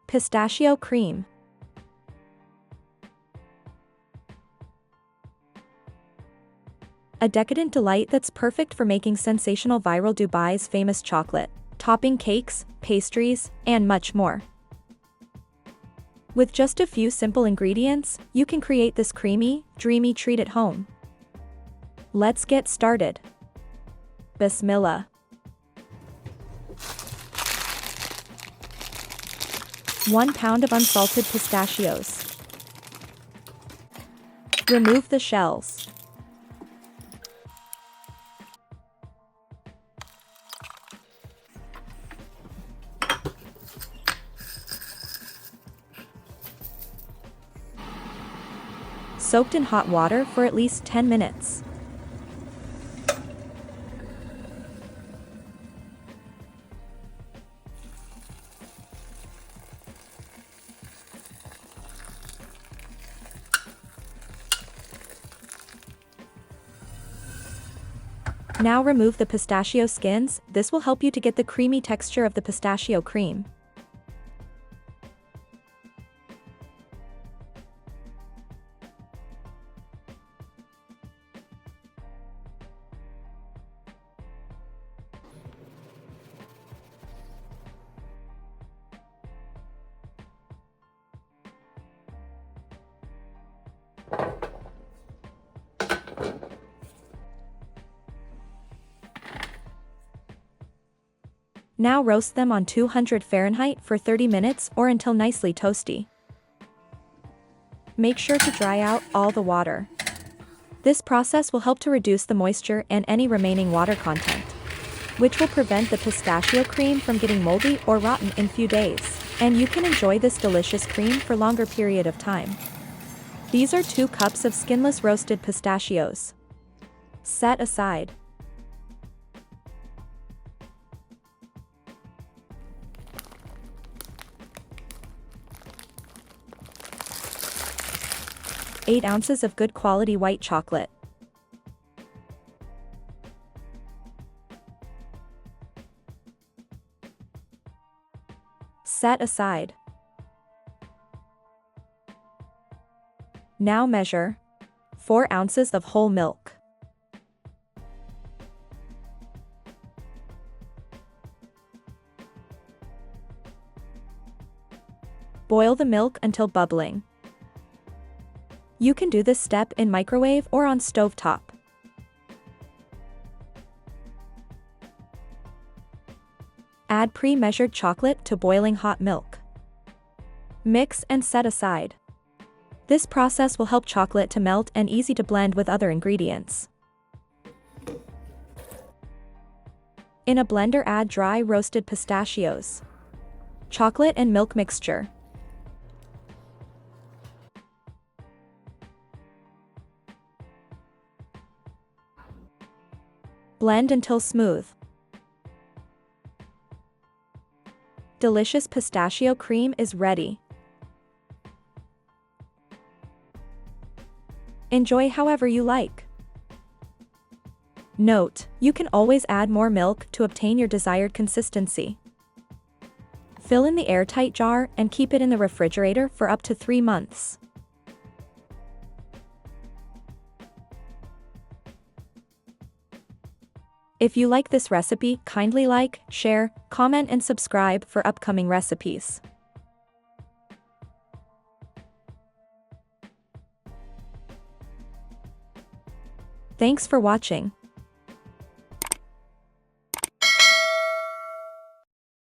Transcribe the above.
Pistachio Cream. A decadent delight that's perfect for making sensational viral Dubai's famous chocolate, topping cakes, pastries, and much more. With just a few simple ingredients, you can create this creamy, dreamy treat at home. Let's get started. Bismillah. 1 pound of unsalted pistachios. Remove the shells. Soaked in hot water for at least 10 minutes. Now remove the pistachio skins. This will help you to get the creamy texture of the pistachio cream. Now roast them on 200 Fahrenheit for 30 minutes or until nicely toasty. Make sure to dry out all the water. This process will help to reduce the moisture and any remaining water content, which will prevent the pistachio cream from getting moldy or rotten in few days, and you can enjoy this delicious cream for longer period of time. These are 2 cups of skinless roasted pistachios. Set aside. Eight ounces of good quality white chocolate. Set aside. Now measure 4 ounces of whole milk. Boil the milk until bubbling. You can do this step in microwave or on stovetop. Add pre-measured chocolate to boiling hot milk. Mix and set aside. This process will help chocolate to melt and easy to blend with other ingredients. In a blender, add dry roasted pistachios, chocolate and milk mixture. Blend until smooth. Delicious pistachio cream is ready. Enjoy however you like. Note, you can always add more milk to obtain your desired consistency. Fill in the airtight jar and keep it in the refrigerator for up to 3 months. If you like this recipe, kindly like, share, comment and subscribe for upcoming recipes. Thanks for watching.